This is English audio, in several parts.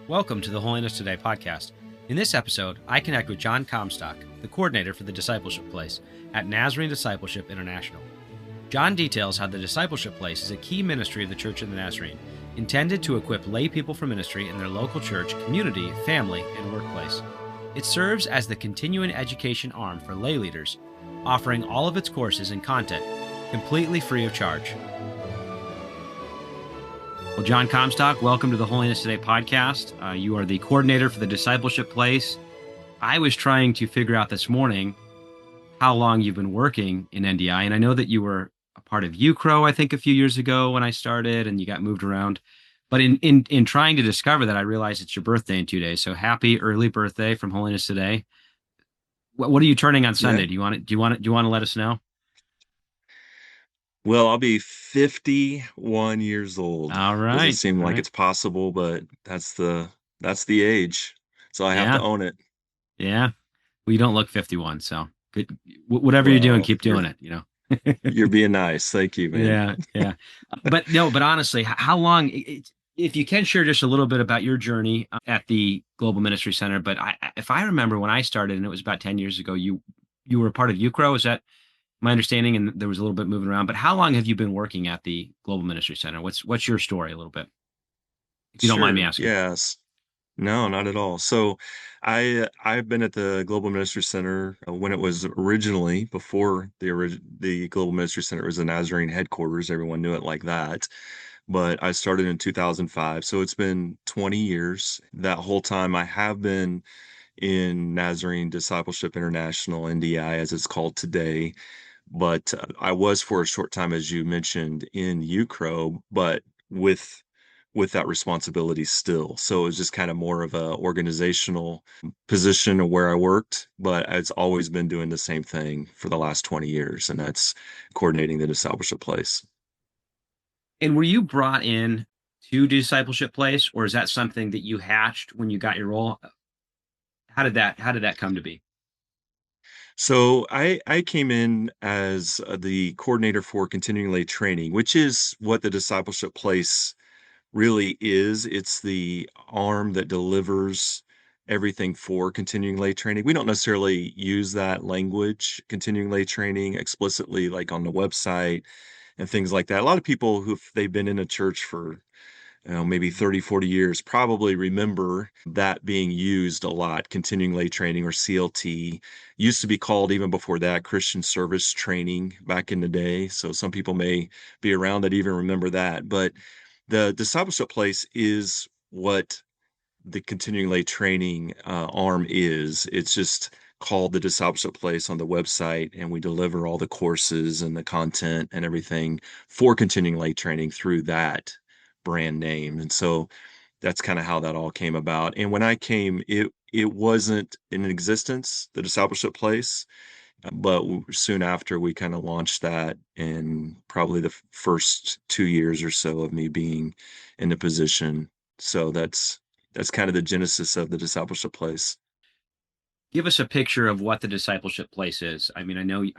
Welcome to the Holiness Today podcast. In this episode, I connect with John Comstock, the coordinator for the Discipleship Place at Nazarene Discipleship International. John details how the Discipleship Place is a key ministry of the Church of the Nazarene, intended to equip lay people for ministry in their local church, community, family, and workplace. It serves as the continuing education arm for lay leaders, offering all of its courses and content completely free of charge. Well, John Comstock, welcome to the Holiness Today podcast. You are the coordinator for the Discipleship Place. I was trying to figure out this morning how long you've been working in NDI, and I know that you were a part of UCRO, I think, a few years ago when I started, and you got moved around. But in trying to discover that, I realized it's your birthday in 2 days. So happy early birthday from Holiness Today. What are you turning on Sunday? Yeah. Do you want to let us know? Well, I'll be 51 years old. All Doesn't right. seem All like right. it's possible, but that's the age. So I have to Yeah. own it. Yeah. Well, you don't look 51, so good. Whatever you're doing, Well, keep doing it. you're being nice. Thank you, man. Yeah, yeah. But no, but honestly, how long, if you can share just a little bit about your journey at the Global Ministry Center. But if I remember when I started, and it was about 10 years ago, you were a part of UCRO. Is that my understanding? And there was a little bit moving around. But how long have you been working at the Global Ministry Center? What's your story a little bit, if you don't mind me Sure. asking? Yes. No, not at all. So I've been at the Global Ministry Center when it was originally before the Global Ministry Center was the Nazarene headquarters. Everyone knew it like that. But I started in 2005. So it's been 20 years. That whole time I have been in Nazarene Discipleship International, NDI, as it's called today. But I was for a short time, as you mentioned, in UCRO, but with that responsibility still. So it was just kind of more of a organizational position of where I worked, but it's always been doing the same thing for the last 20 years, and that's coordinating the Discipleship Place. And were you brought in to Discipleship Place, or is that something that you hatched when you got your role? How did that come to be? So I came in as the coordinator for continuing lay training, which is what the Discipleship Place really is. It's the arm that delivers everything for continuing lay training. We don't necessarily use that language, continuing lay training, explicitly like on the website and things like that. A lot of people who they've been in a church for maybe 30, 40 years, probably remember that being used a lot. Continuing lay training, or CLT, used to be called, even before that, Christian service training back in the day. So some people may be around that even remember that. But the Discipleship Place is what the continuing lay training arm is. It's just called the Discipleship Place on the website, and we deliver all the courses and the content and everything for continuing lay training through that brand name. And so that's kind of how that all came about. And when I came, it wasn't in existence, the Discipleship Place, but soon after we kind of launched that, in probably the first 2 years or so of me being in the position. So that's kind of the genesis of the Discipleship Place. Give us a picture of what the Discipleship Place is. I mean, I know it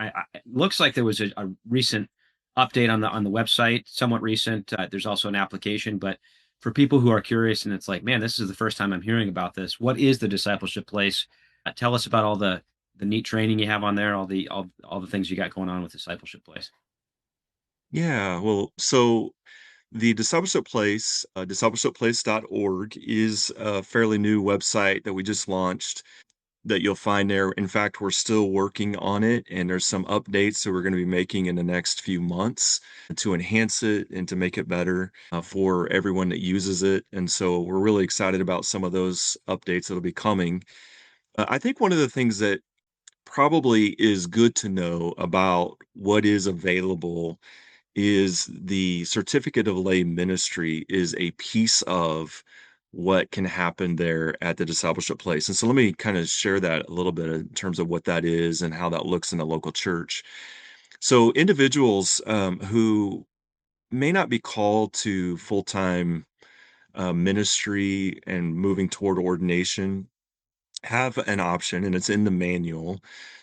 looks like there was a recent update on the website, somewhat recent. There's also an application, but for people who are curious and it's like, man, this is the first time I'm hearing about this. What is the Discipleship Place? Tell us about all the neat training you have on there, all the things you got going on with Discipleship Place. Yeah, well, so the Discipleship Place, discipleshipplace.org, is a fairly new website that we just launched that you'll find there. In fact, we're still working on it, and there's some updates that we're going to be making in the next few months to enhance it and to make it better for everyone that uses it. And so we're really excited about some of those updates that'll be coming. I think one of the things that probably is good to know about what is available is the certificate of lay ministry is a piece of what can happen there at the Discipleship Place. And so let me kind of share that a little bit in terms of what that is and how that looks in a local church. So individuals who may not be called to full-time ministry and moving toward ordination have an option, and it's in the manual,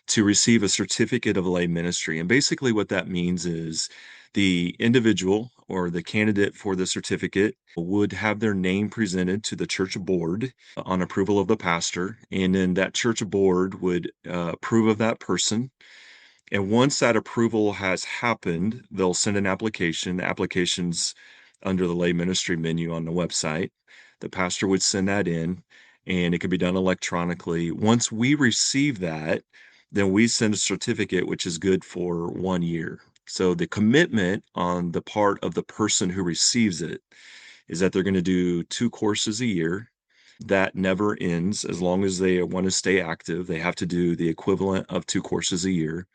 to receive a certificate of lay ministry. And basically what that means is The individual or the candidate for the certificate would have their name presented to the church board on approval of the pastor, and then that church board would approve of that person. And once that approval has happened, they'll send an application. The application's under the lay ministry menu on the website. The pastor would send that in, and it can be done electronically. Once we receive that, then we send a certificate, which is good for 1 year. So the commitment on the part of the person who receives it is that they're going to do 2 courses a year. That never ends as long as they want to stay active. They have to do the equivalent of 2 courses a year.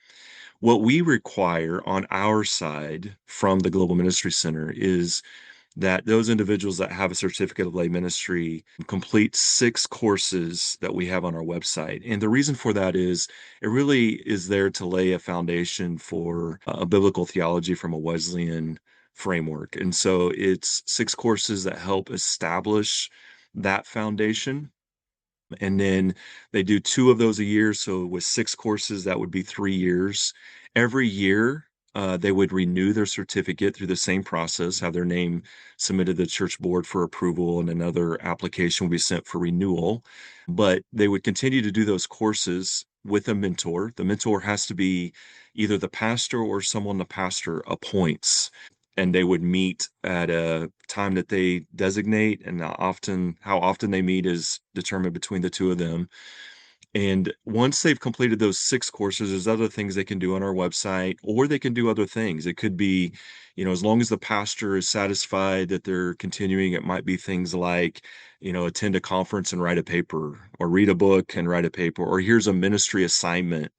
What we require on our side from the Global Ministry Center is that those individuals that have a certificate of lay ministry complete 6 courses that we have on our website. And the reason for that is it really is there to lay a foundation for a biblical theology from a Wesleyan framework. And so it's 6 courses that help establish that foundation, and then they do 2 of those a year. So with 6 courses, that would be 3 years. Every year, they would renew their certificate through the same process, have their name submitted to the church board for approval, and another application would be sent for renewal. But they would continue to do those courses with a mentor. The mentor has to be either the pastor or someone the pastor appoints, and they would meet at a time that they designate, and how often they meet is determined between the two of them. And once they've completed those 6 courses, there's other things they can do on our website, or they can do other things. It could be, as long as the pastor is satisfied that they're continuing, it might be things like, attend a conference and write a paper, or read a book and write a paper, or here's a ministry assignment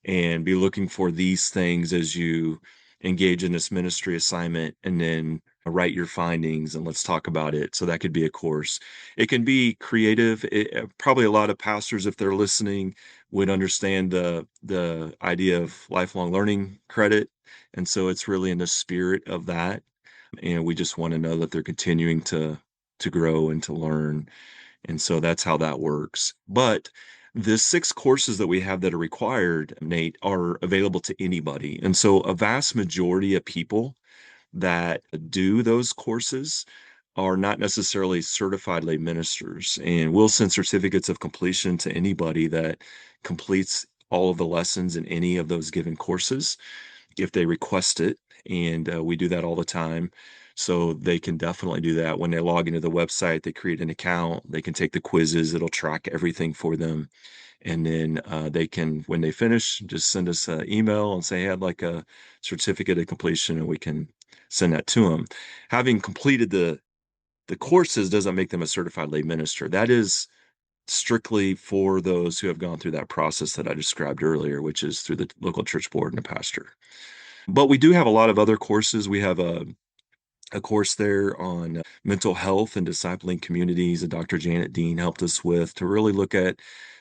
and be looking for these things as you engage in this ministry assignment, and then write your findings and let's talk about it. So that could be a course. It can be creative. Probably a lot of pastors, if they're listening, would understand the idea of lifelong learning credit. And so it's really in the spirit of that. And we just want to know that they're continuing to grow and to learn, and so that's how that works. But the 6 courses that we have that are required, Nate, are available to anybody. And so a vast majority of people that do those courses are not necessarily certified lay ministers. And we'll send certificates of completion to anybody that completes all of the lessons in any of those given courses if they request it. And we do that all the time. So they can definitely do that. When they log into the website, they create an account, they can take the quizzes, it'll track everything for them. And then they can, when they finish, just send us an email and say, hey, I'd like a certificate of completion, and we can send that to them. Having completed the courses doesn't make them a certified lay minister. That is strictly for those who have gone through that process that I described earlier, which is through the local church board and a pastor. But we do have a lot of other courses. We have a course there on mental health and discipling communities that Dr. Janet Dean helped us with to really look at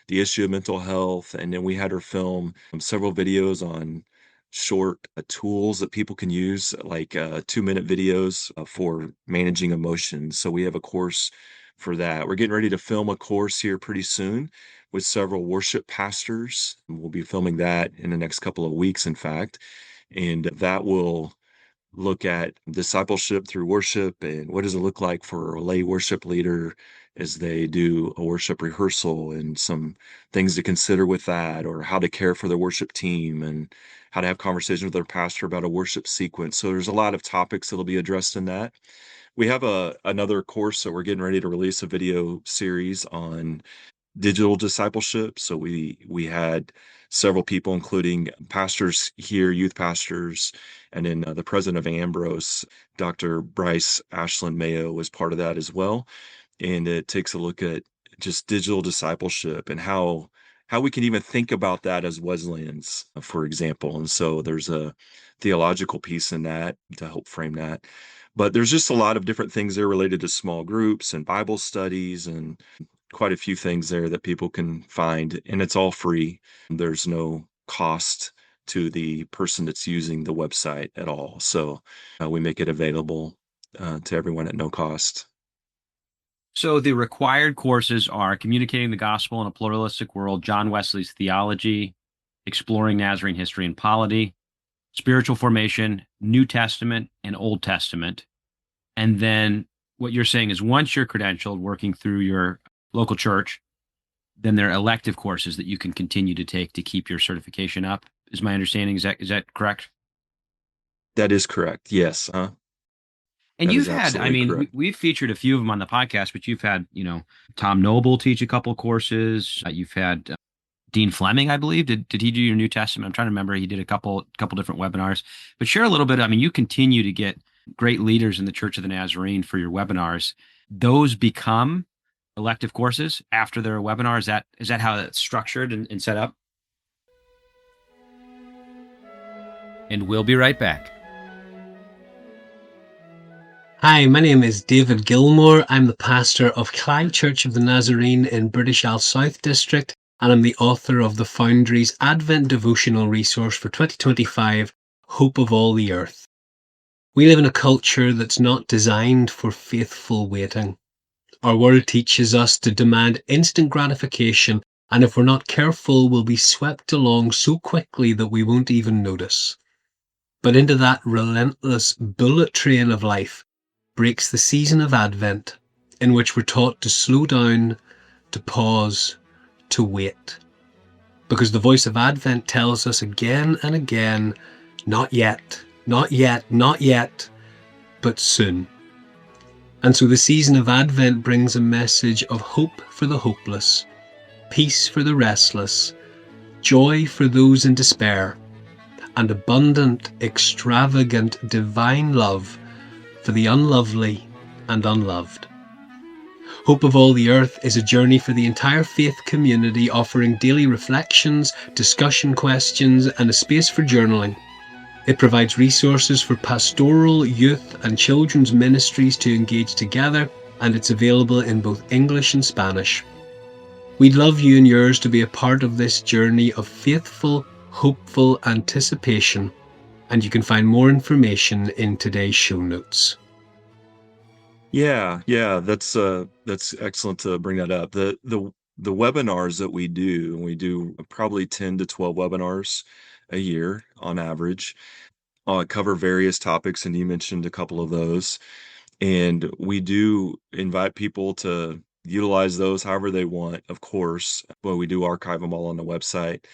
the issue of mental health. And then we had her film several videos on short tools that people can use, like 2-minute videos for managing emotions. So we have a course for that. We're getting ready to film a course here pretty soon with several worship pastors. We'll be filming that in the next couple of weeks, in fact. And that will look at discipleship through worship and what does it look like for a lay worship leader as they do a worship rehearsal, and some things to consider with that, or how to care for their worship team, and how to have conversations with their pastor about a worship sequence. So there's a lot of topics that'll be addressed in that. We have another course that we're getting ready to release a video series on digital discipleship. So we had several people, including pastors here, youth pastors, and then the president of Ambrose, Dr. Bryce Ashland Mayo, was part of that as well. And it takes a look at just digital discipleship and how we can even think about that as Wesleyans, for example. And so there's a theological piece in that to help frame that. But there's just a lot of different things there related to small groups and Bible studies, and quite a few things there that people can find, and it's all free. There's no cost to the person that's using the website at all. So we make it available to everyone at no cost. So the required courses are Communicating the Gospel in a Pluralistic World, John Wesley's Theology, Exploring Nazarene History and Polity, spiritual formation, New Testament, and Old Testament. And then what you're saying is once you're credentialed working through your local church, then there are elective courses that you can continue to take to keep your certification up. Is my understanding? Is that correct? That is correct. Yes. And That is you've had, I absolutely mean, correct. we've featured a few of them on the podcast, but you've had, Tom Noble teach a couple courses. You've had Dean Fleming, I believe. Did he do your New Testament? I'm trying to remember. He did a couple different webinars. But share a little bit. I mean, you continue to get great leaders in the Church of the Nazarene for your webinars. Those become elective courses after their webinar. Is that how it's structured and set up? And we'll be right back. Hi, my name is David Gilmore. I'm the pastor of Clyde Church of the Nazarene in British Isles South District, and I'm the author of the Foundry's Advent devotional resource for 2025, Hope of All the Earth. We live in a culture that's not designed for faithful waiting. Our world teaches us to demand instant gratification, and if we're not careful, we'll be swept along so quickly that we won't even notice. But into that relentless bullet train of life breaks the season of Advent, in which we're taught to slow down, to pause, to wait. Because the voice of Advent tells us again and again, not yet, not yet, not yet, but soon. And so the season of Advent brings a message of hope for the hopeless, peace for the restless, joy for those in despair, and abundant, extravagant, divine love for the unlovely and unloved. Hope of All the Earth is a journey for the entire faith community, offering daily reflections, discussion questions, and a space for journaling. It provides resources for pastoral, youth, and children's ministries to engage together, and it's available in both English and Spanish. We'd love you and yours to be a part of this journey of faithful, hopeful anticipation, and you can find more information in today's show notes. Yeah, that's excellent to bring that up. The webinars that we do probably 10 to 12 webinars a year on average, cover various topics, and you mentioned a couple of those. And we do invite people to utilize those however they want, of course, but we do archive them all on the website.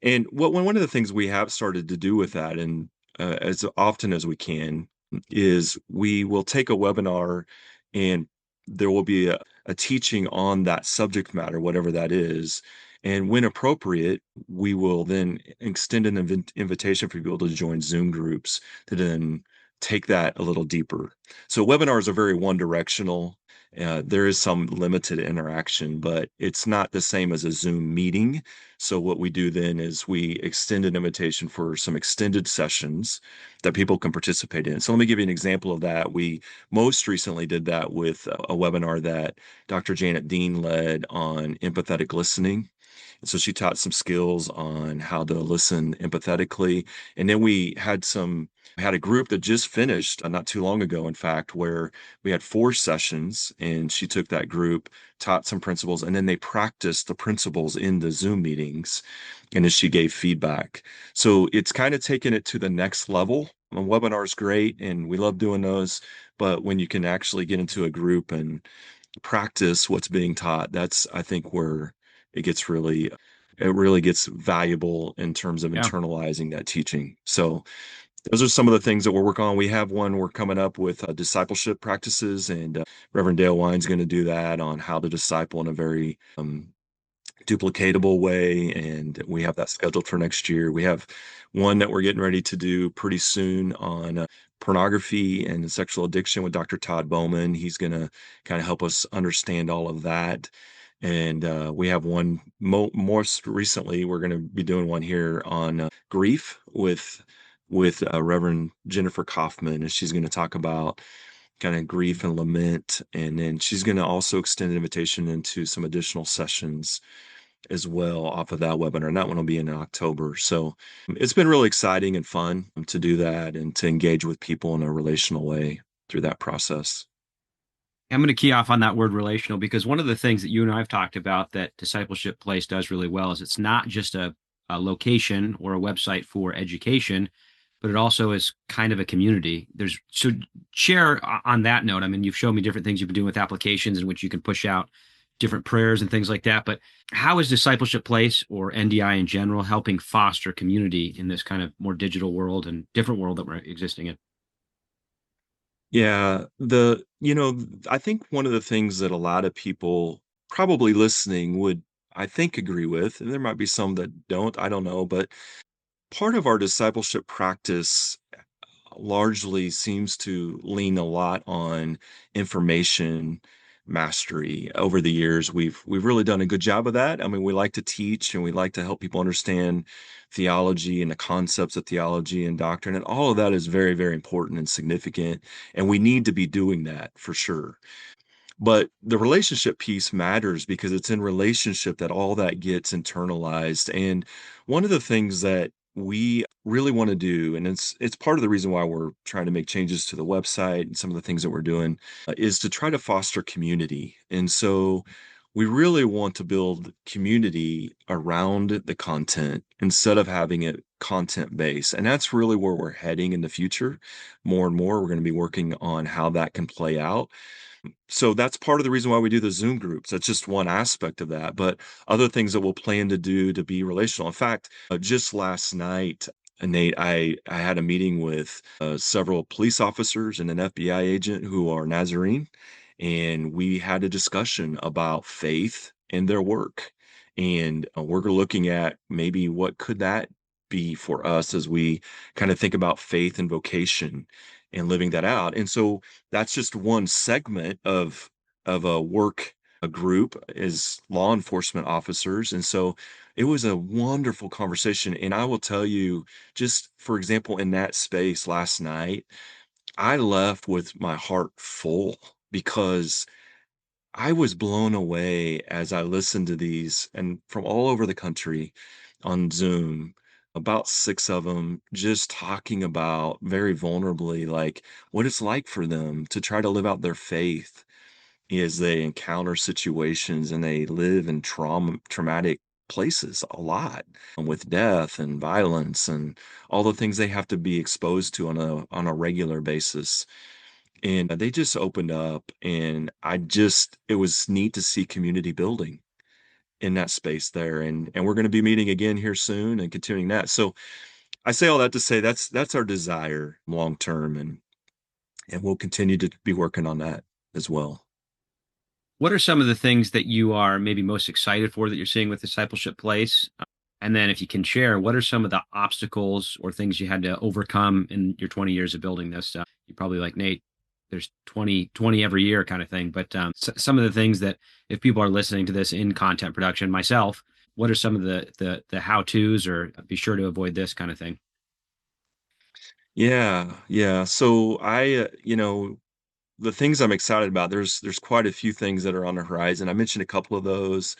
And one of the things we have started to do with that, and as often as we can, is we will take a webinar and there will be a teaching on that subject matter, whatever that is. And when appropriate, we will then extend an invitation for people to join Zoom groups to then take that a little deeper. So webinars are very one directional. There is some limited interaction, but it's not the same as a Zoom meeting. So what we do then is we extend an invitation for some extended sessions that people can participate in. So let me give you an example of that. We most recently did that with a webinar that Dr. Janet Dean led on empathetic listening. And so she taught some skills on how to listen empathetically. And then we had a group that just finished not too long ago, in fact, where we had 4 sessions, and she took that group, taught some principles, and then they practiced the principles in the Zoom meetings. And as she gave feedback. So it's kind of taken it to the next level. A webinar is great, and we love doing those. But when you can actually get into a group and practice what's being taught, that's, I think, where it gets really it really gets valuable in terms of Yeah. internalizing that teaching. So those are some of the things that we're working on. We have one we're coming up with discipleship practices, and Reverend Dale Wine's going to do that on how to disciple in a very duplicatable way, and we have that scheduled for next year. We have one that we're getting ready to do pretty soon on pornography and sexual addiction with Dr. Todd Bowman. He's going to kind of help us understand all of that. And we have one most recently. We're going to be doing one here on grief with Reverend Jennifer Kaufman, and she's going to talk about kind of grief and lament, and then she's going to also extend an invitation into some additional sessions as well off of that webinar, and that one will be in October. So it's been really exciting and fun to do that and to engage with people in a relational way through that process. I'm going to key off on that word relational because one of the things that you and I have talked about that Discipleship Place does really well is it's not just a location or a website for education, but it also is kind of a community. There's so share on that note. I mean, you've shown me different things you've been doing with applications in which you can push out different prayers and things like that. But how is Discipleship Place or NDI in general helping foster community in this kind of more digital world and different world that we're existing in? Yeah, I think one of the things that a lot of people probably listening would, I think, agree with, and there might be some that don't, I don't know, but part of our discipleship practice largely seems to lean a lot on information mastery. Over the years, we've really done a good job of that. I mean, we like to teach and we like to help people understand theology and the concepts of theology and doctrine, and all of that is very, very important and significant, and we need to be doing that for sure. But the relationship piece matters because it's in relationship that all that gets internalized. And one of the things that we really want to do, and it's part of the reason why we're trying to make changes to the website and some of the things that we're doing, is to try to foster community. And so we really want to build community around the content instead of having it content based. And that's really where we're heading in the future. More and more, we're going to be working on how that can play out. So that's part of the reason why we do the Zoom groups. That's just one aspect of that, but other things that we'll plan to do to be relational. In fact, just last night, Nate, I had a meeting with several police officers and an FBI agent who are Nazarene, and we had a discussion about faith and their work. And we're looking at maybe what could that be for us as we kind of think about faith and vocation and living that out. And so that's just one segment of a work a group as law enforcement officers. And so it was a wonderful conversation. And I will tell you, just for example, in that space last night, I left with my heart full because I was blown away as I listened to these and from all over the country on Zoom, about 6 of them just talking about very vulnerably, like, what it's like for them to try to live out their faith as they encounter situations and they live in traumatic places a lot with death and violence and all the things they have to be exposed to on a regular basis. And they just opened up, and it was neat to see community building in that space there. And we're going to be meeting again here soon and continuing that. So I say all that to say that's our desire long term, and we'll continue to be working on that as well. What are some of the things that you are maybe most excited for that you're seeing with Discipleship Place? And then if you can share, what are some of the obstacles or things you had to overcome in your 20 years of building this? You probably like Nate, there's 20 every year kind of thing. But some of the things that if people are listening to this in content production, myself, what are some of the how-tos or be sure to avoid this kind of thing? Yeah, yeah. So the things I'm excited about, there's quite a few things that are on the horizon. I mentioned a couple of those.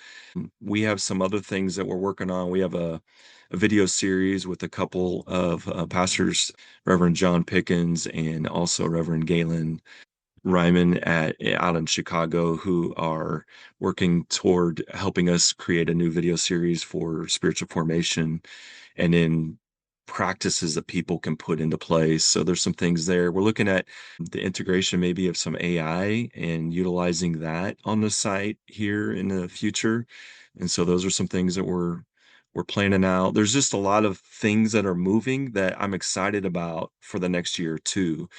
We have some other things that we're working on. We have a video series with a couple of pastors, Reverend John Pickens and also Reverend Galen Ryman out in Chicago, who are working toward helping us create a new video series for spiritual formation and then practices that people can put into place. So there's some things there. We're looking at the integration maybe of some AI and utilizing that on the site here in the future. And so those are some things that we're planning out. There's just a lot of things that are moving that I'm excited about for the next year too.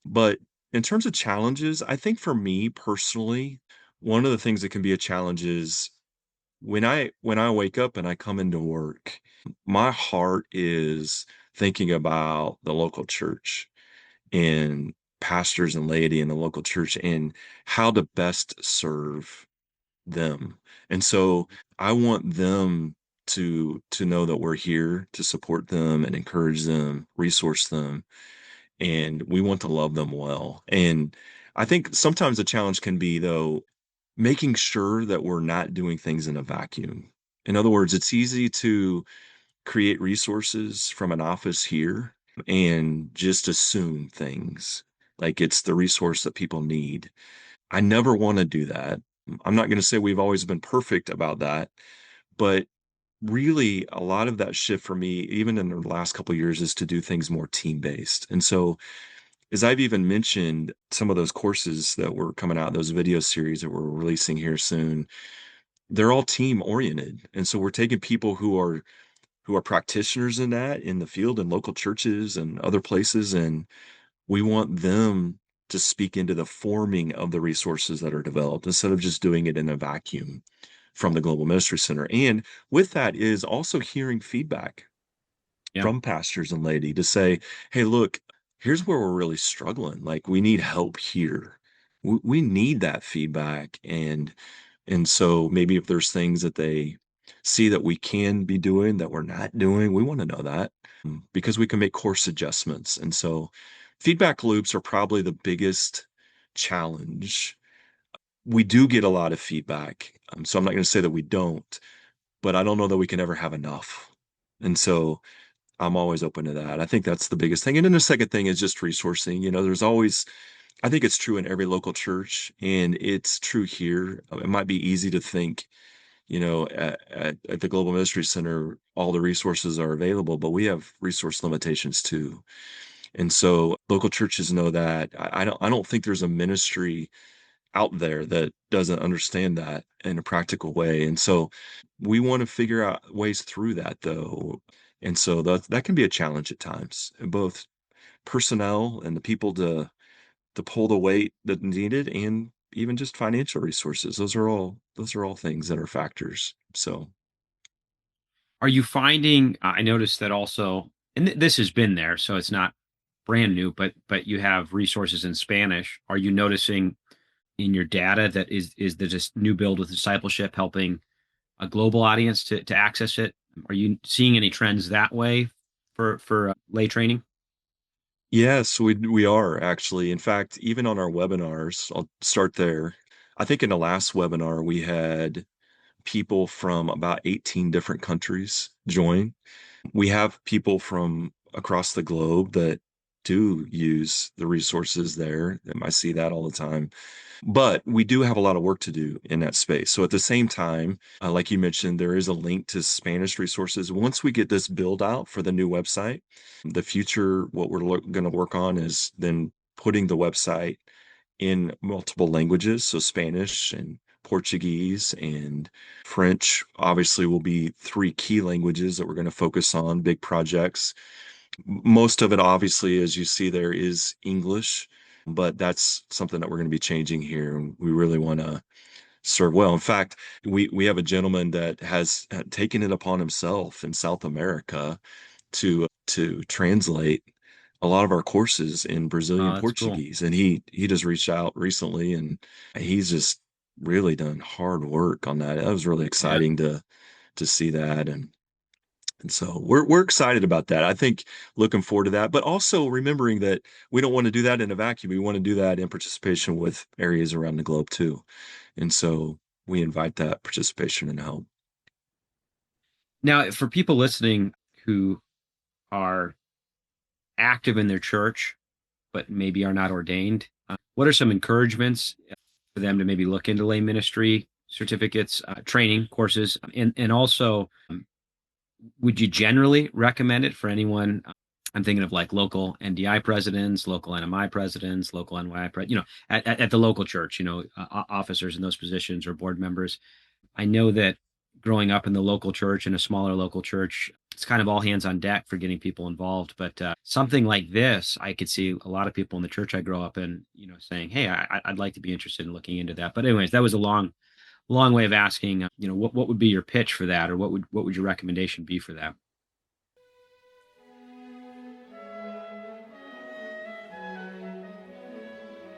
But in terms of challenges, I think for me personally, one of the things that can be a challenge is when I wake up and I come into work, my heart is thinking about the local church and pastors and laity in the local church and how to best serve them. And so I want them to know that we're here to support them and encourage them, resource them, and we want to love them well. And I think sometimes the challenge can be, though, making sure that we're not doing things in a vacuum. In other words, it's easy to create resources from an office here and just assume things like it's the resource that people need. I never want to do that. I'm not going to say we've always been perfect about that, but really a lot of that shift for me, even in the last couple of years, is to do things more team-based. And so, as I've even mentioned, some of those courses that were coming out, those video series that we're releasing here soon, they're all team-oriented. And so we're taking people who are practitioners in that in the field in local churches and other places, and we want them to speak into the forming of the resources that are developed instead of just doing it in a vacuum from the Global Ministry Center. And with that is also hearing feedback Yeah. from pastors and laity to say, hey, look, here's where we're really struggling. Like, we need help here. We need that feedback. And so maybe if there's things that they see that we can be doing that we're not doing, we want to know that because we can make course adjustments. And so feedback loops are probably the biggest challenge. We do get a lot of feedback. So I'm not going to say that we don't, but I don't know that we can ever have enough. And so I'm always open to that. I think that's the biggest thing. And then the second thing is just resourcing. There's always, I think it's true in every local church, and it's true here. It might be easy to think, at the Global Ministry Center, all the resources are available, but we have resource limitations too. And so local churches know that. I don't think there's a ministry out there that doesn't understand that in a practical way. And so we want to figure out ways through that though. And so that can be a challenge at times, both personnel and the people to pull the weight that's needed, and even just financial resources. Those are all things that are factors. So Are you finding, I noticed that also, and this has been there, so it's not brand new, but you have resources in Spanish. Are you noticing in your data that is the just new build with discipleship helping a global audience to access it? Are you seeing any trends that way for lay training? yes, we are actually. In fact, even on our webinars, I'll start there. I think in the last webinar we had people from about 18 different countries join. We have people from across the globe that do use the resources there. I see that all the time. But we do have a lot of work to do in that space. So at the same time, like you mentioned, there is a link to Spanish resources. Once we get this build out for the new website, the future, what we're going to work on is then putting the website in multiple languages. So Spanish and Portuguese and French obviously will be three key languages that we're going to focus on, big projects. Most of it, obviously, as you see there, is English, but that's something that we're going to be changing here. And we really want to serve well. In fact, we have a gentleman that has taken it upon himself in South America to translate a lot of our courses in Oh, Brazilian that's cool. Portuguese. And he just reached out recently, and he's just really done hard work on that. It was really Yeah. exciting to see that. And so we're excited about that. I think looking forward to that, but also remembering that we don't want to do that in a vacuum. We want to do that in participation with areas around the globe too. And so we invite that participation and help. Now, for people listening who are active in their church, but maybe are not ordained, what are some encouragements for them to maybe look into lay ministry certificates, training courses, and also would you generally recommend it for anyone? I'm thinking of like local NDI presidents, local NMI presidents, local NYI, at the local church, officers in those positions or board members. I know that growing up in the local church, in a smaller local church, it's kind of all hands on deck for getting people involved. But something like this, I could see a lot of people in the church I grow up in, saying, "Hey, I'd like to be interested in looking into that." But anyways, that was a long way of asking, what would be your pitch for that, or what would your recommendation be for that?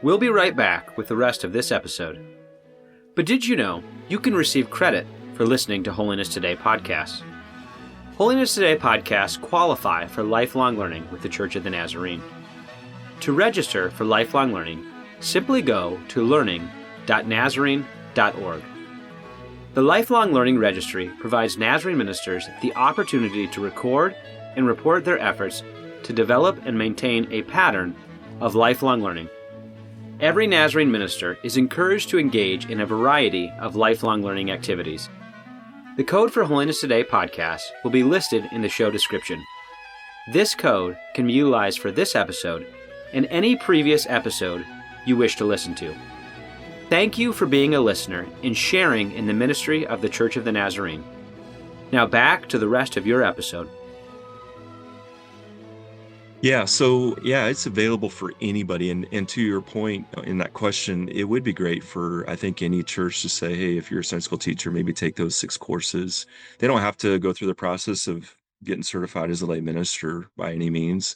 We'll be right back with the rest of this episode. But did you know you can receive credit for listening to Holiness Today podcasts? Holiness Today podcasts qualify for lifelong learning with the Church of the Nazarene. To register for lifelong learning, simply go to learning.nazarene.org. The Lifelong Learning Registry provides Nazarene ministers the opportunity to record and report their efforts to develop and maintain a pattern of lifelong learning. Every Nazarene minister is encouraged to engage in a variety of lifelong learning activities. The code for Holiness Today podcast will be listed in the show description. This code can be utilized for this episode and any previous episode you wish to listen to. Thank you for being a listener and sharing in the ministry of the Church of the Nazarene. Now back to the rest of your episode. Yeah, so it's available for anybody. And to your point in that question, it would be great for, I think, any church to say, hey, if you're a Sunday school teacher, maybe take those 6 courses. They don't have to go through the process of getting certified as a lay minister by any means,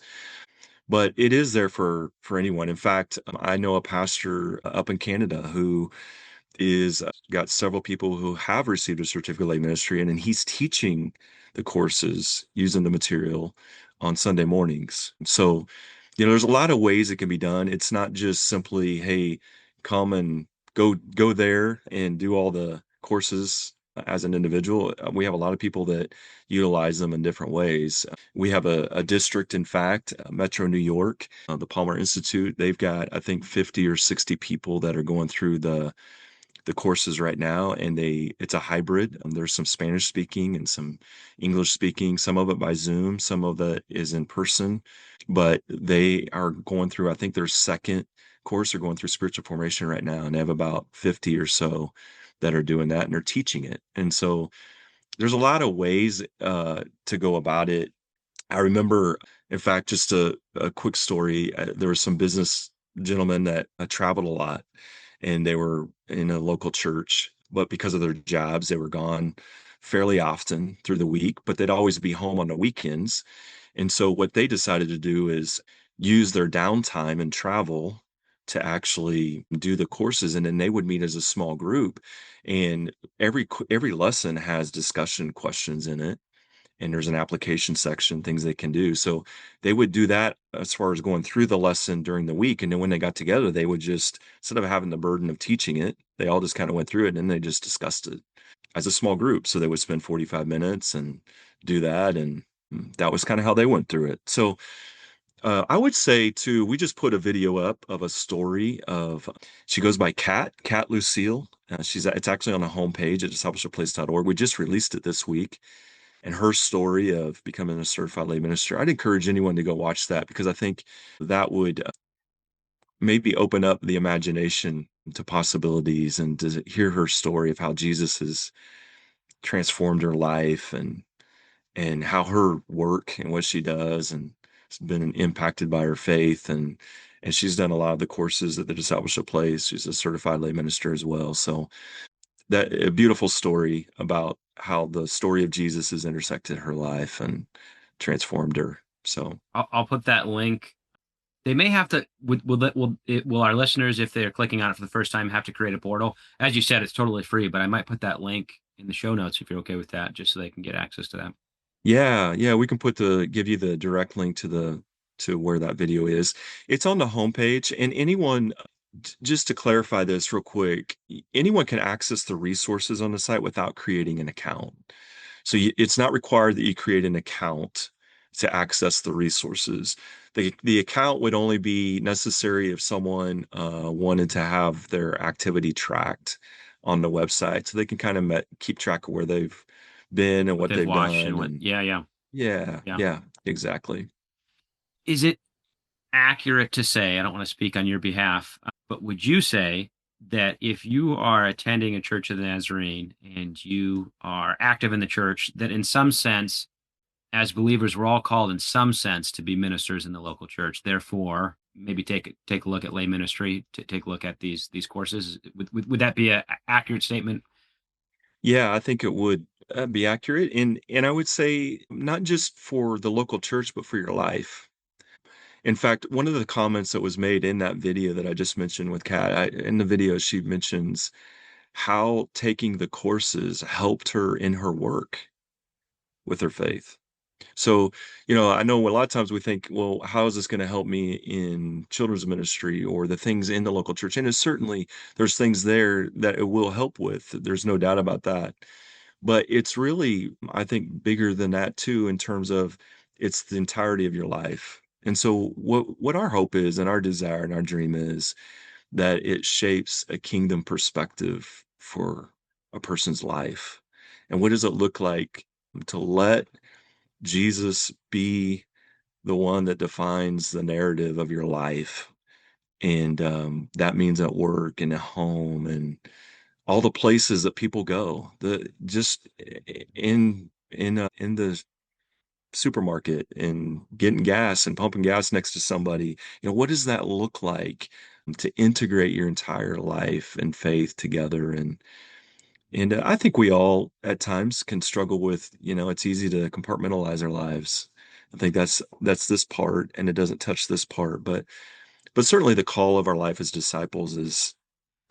but it is there for anyone. In fact, I know a pastor up in Canada who is got several people who have received a certificate of lay ministry, and then he's teaching the courses using the material on Sunday mornings. So, there's a lot of ways it can be done. It's not just simply, hey, come and go there and do all the courses as an individual. We have a lot of people that utilize them in different ways. We have a district, in fact, Metro New York, the Palmer Institute. They've got, I think, 50 or 60 people that are going through the courses right now, and it's a hybrid. There's some Spanish speaking and some English speaking, some of it by Zoom, some of it is in person, but they are going through, I think their second course, they're going through spiritual formation right now, and they have about 50 or so that are doing that, and they're teaching it. And so there's a lot of ways to go about it. I remember, in fact, just a quick story. There was some business gentlemen that traveled a lot, and they were in a local church, but because of their jobs, they were gone fairly often through the week, but they'd always be home on the weekends. And so what they decided to do is use their downtime and travel to actually do the courses, and then they would meet as a small group, and every lesson has discussion questions in it, and there's an application section, things they can do. So they would do that as far as going through the lesson during the week. And then when they got together, they would just, instead of having the burden of teaching it, they all just kind of went through it, and then they just discussed it as a small group. So they would spend 45 minutes and do that. And that was kind of how they went through it. So I would say too, we just put a video up of a story of, she goes by Kat Lucille. It's actually on the homepage at discipleshipplace.org. We just released it this week, and her story of becoming a certified lay minister. I'd encourage anyone to go watch that, because I think that would maybe open up the imagination to possibilities, and to hear her story of how Jesus has transformed her life, and how her work and what she does and has been impacted by her faith, and she's done a lot of the courses at the Discipleship Place. She's a certified lay minister as well. So that a beautiful story about how the story of Jesus has intersected her life and transformed her. So I'll put that link. They may have to. Will our listeners, if they're clicking on it for the first time, have to create a portal? As you said, it's totally free, but I might put that link in the show notes if you're okay with that, just so they can get access to that. yeah, we can give you the direct link to where that video is. It's on the homepage, and anyone, just to clarify this real quick, anyone can access the resources on the site without creating an account. So it's not required that you create an account to access the resources. The account would only be necessary if someone wanted to have their activity tracked on the website, so they can kind of keep track of where they've been and what they've they've watched done. and Yeah, exactly. Is it accurate to say, I don't want to speak on your behalf, but would you say that if you are attending a Church of the Nazarene and you are active in the church, that in some sense, as believers, we're all called in some sense to be ministers in the local church? Therefore, maybe take a look at lay ministry, to take a look at these courses. Would that be an accurate statement? Yeah, I think it would be accurate, and I would say not just for the local church, but for your life. In fact, one of the comments that was made in that video that I just mentioned with Kat, in the video, she mentions how taking the courses helped her in her work with her faith. So, I know a lot of times we think, well, how is this going to help me in children's ministry or the things in the local church? And it's certainly, there's things there that it will help with. There's no doubt about that. But it's really, I think, bigger than that too, in terms of it's the entirety of your life. And so what our hope is, and our desire and our dream is, that it shapes a kingdom perspective for a person's life. And what does it look like to let Jesus be the one that defines the narrative of your life? And that means at work and at home and all the places that people go. The just in the supermarket and getting gas and pumping gas next to somebody. What does that look like to integrate your entire life and faith together? And I think we all at times can struggle with, it's easy to compartmentalize our lives. I think that's this part and it doesn't touch this part, but certainly the call of our life as disciples is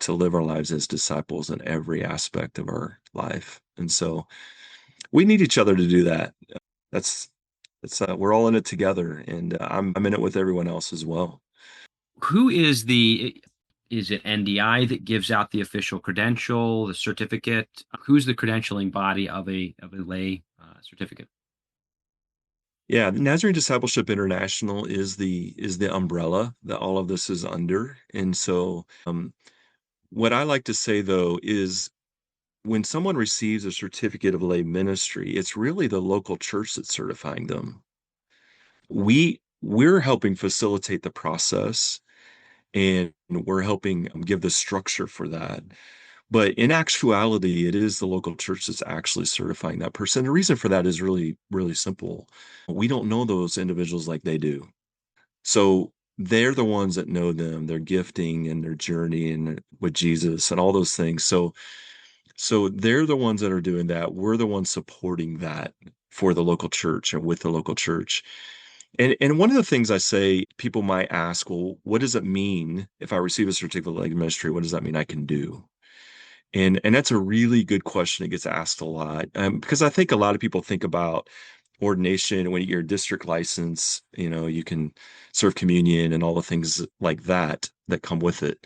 to live our lives as disciples in every aspect of our life. And so we need each other to do that. That's we're all in it together, and I'm in it with everyone else as well. Who is it NDI that gives out the official credential, the certificate? Who's the credentialing body of a lay certificate? Yeah, the Nazarene Discipleship International is the umbrella that all of this is under. And so what I like to say though is when someone receives a certificate of lay ministry, it's really the local church that's certifying them. We're helping facilitate the process and we're helping give the structure for that. But in actuality, it is the local church that's actually certifying that person. The reason for that is really, really simple. We don't know those individuals like they do. So they're the ones that know them, their gifting and their journey and with Jesus and all those things. So they're the ones that are doing that. We're the ones supporting that for the local church and with the local church. And one of the things I say, people might ask, well, what does it mean if I receive a certificate of lay ministry? What does that mean I can do? And that's a really good question. It gets asked a lot because I think a lot of people think about ordination when you get your district license. You can serve communion and all the things like that that come with it.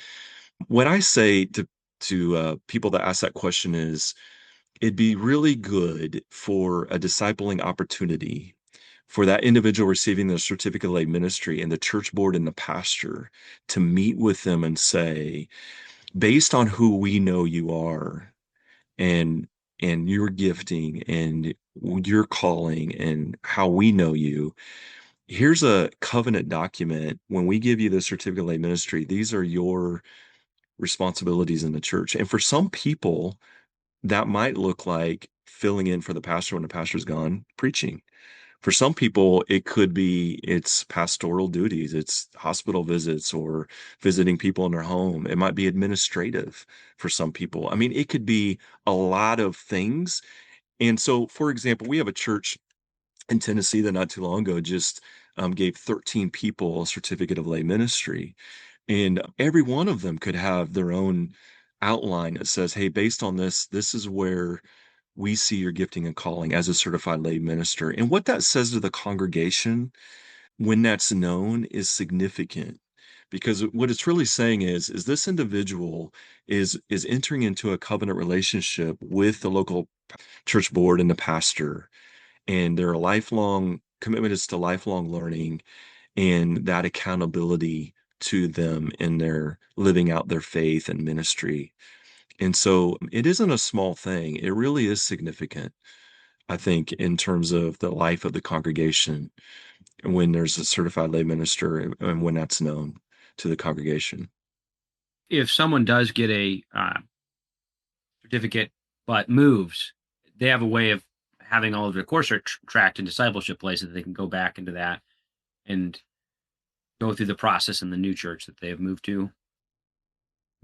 What I say to people that ask that question is, it'd be really good for a discipling opportunity for that individual receiving the certificate of lay ministry and the church board and the pastor to meet with them and say, based on who we know you are and your gifting and your calling and how we know you, here's a covenant document. When we give you the certificate of lay ministry, these are your responsibilities in the church. And for some people, that might look like filling in for the pastor when the pastor's gone preaching. For some people, it could be it's pastoral duties, it's hospital visits or visiting people in their home. It might be administrative for some people. I mean, it could be a lot of things. And so, for example, we have a church in Tennessee that not too long ago just gave 13 people a certificate of lay ministry. And every one of them could have their own outline that says, hey, based on this, this is where we see your gifting and calling as a certified lay minister. And what that says to the congregation when that's known is significant because what it's really saying is this individual is entering into a covenant relationship with the local church board and the pastor, and their lifelong commitment is to lifelong learning and that accountability to them in their living out their faith and ministry. And so it isn't a small thing. It really is significant, I think, in terms of the life of the congregation when there's a certified lay minister and when that's known to the congregation. If someone does get a certificate but moves, they have a way of having all of their course tracked in Discipleship Place that they can go back into that and go through the process in the new church that they have moved to.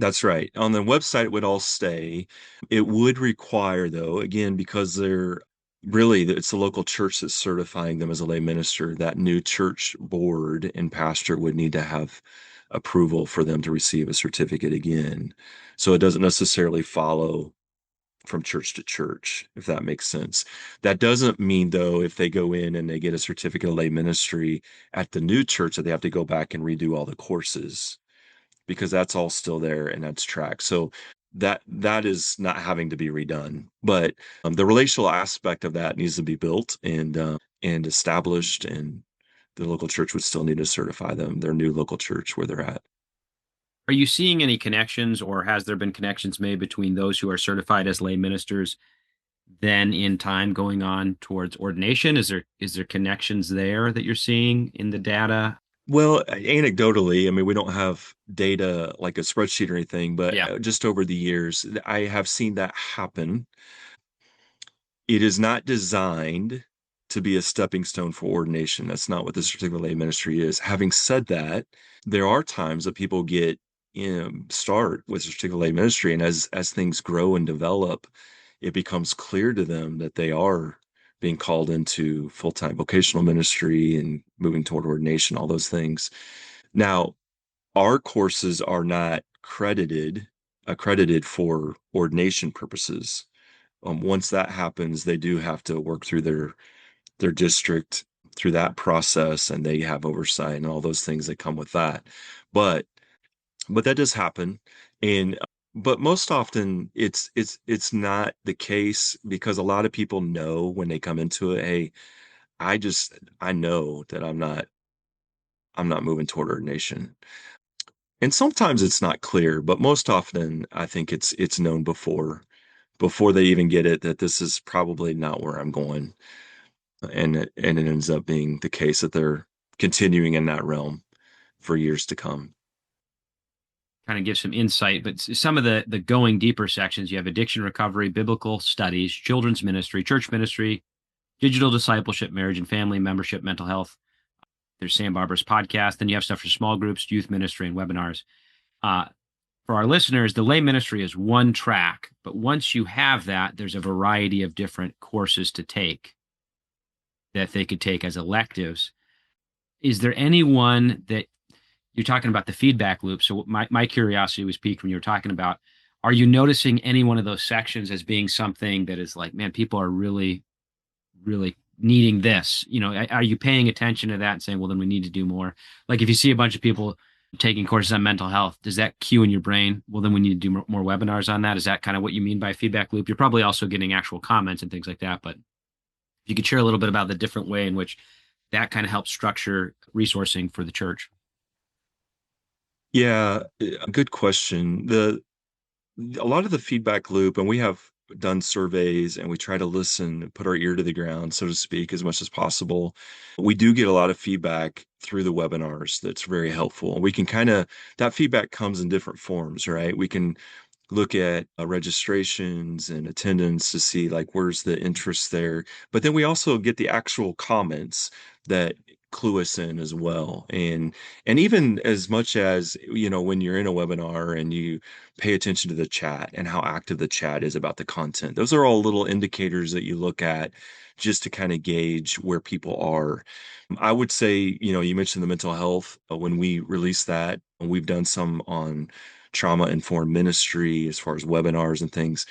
That's right. On the website, it would all stay. It would require, though, again, because they're really, it's the local church that's certifying them as a lay minister, that new church board and pastor would need to have approval for them to receive a certificate again. So it doesn't necessarily follow from church to church, if that makes sense. That doesn't mean, though, if they go in and they get a certificate of lay ministry at the new church, that they have to go back and redo all the courses because that's all still there and that's tracked. So that is not having to be redone. But the relational aspect of that needs to be built and established, and the local church would still need to certify them, their new local church where they're at. Are you seeing any connections, or has there been connections made between those who are certified as lay ministers then in time going on towards ordination? Is there connections there that you're seeing in the data? Well, anecdotally, I mean, we don't have data like a spreadsheet or anything, but Yeah. just over the years, I have seen that happen. It is not designed to be a stepping stone for ordination. That's not what the certificate of lay ministry is. Having said that, there are times that people get start with certificate of lay ministry, and as things grow and develop, it becomes clear to them that they are being called into full-time vocational ministry and moving toward ordination, all those things. Now, our courses are not accredited for ordination purposes. Once that happens, they do have to work through their district through that process, and they have oversight and all those things that come with that. But but that does happen, and but most often it's not the case because a lot of people know when they come into it, hey, I know that I'm not moving toward ordination. And sometimes it's not clear, but most often I think it's known before they even get it that this is probably not where I'm going. And it ends up being the case that they're continuing in that realm for years to come. Kind of give some insight, but some of the going deeper sections, you have addiction recovery, biblical studies, children's ministry, church ministry, digital discipleship, marriage and family, membership, mental health. There's Sam Barber's podcast. Then you have stuff for small groups, youth ministry, and webinars. Uh, for our listeners, the lay ministry is one track, but once you have that, there's a variety of different courses to take that they could take as electives. Is there anyone that you're talking about the feedback loop? So my curiosity was piqued when you were talking about, are you noticing any one of those sections as being something that is like, man, people are really, really needing this? Are you paying attention to that and saying, well, then we need to do more? Like if you see a bunch of people taking courses on mental health, does that cue in your brain? Well, then we need to do more webinars on that. Is that kind of what you mean by feedback loop? You're probably also getting actual comments and things like that, but if you could share a little bit about the different way in which that kind of helps structure resourcing for the church. Yeah, good question. The A lot of the feedback loop, and we have done surveys and we try to listen, put our ear to the ground, so to speak, as much as possible. We do get a lot of feedback through the webinars that's very helpful. We can that feedback comes in different forms, right? We can look at registrations and attendance to see like where's the interest there. But then we also get the actual comments that clue us in as well. And even as much as, when you're in a webinar and you pay attention to the chat and how active the chat is about the content, those are all little indicators that you look at just to kind of gauge where people are. I would say, you mentioned the mental health. When we release that, and we've done some on trauma-informed ministry as far as webinars and things,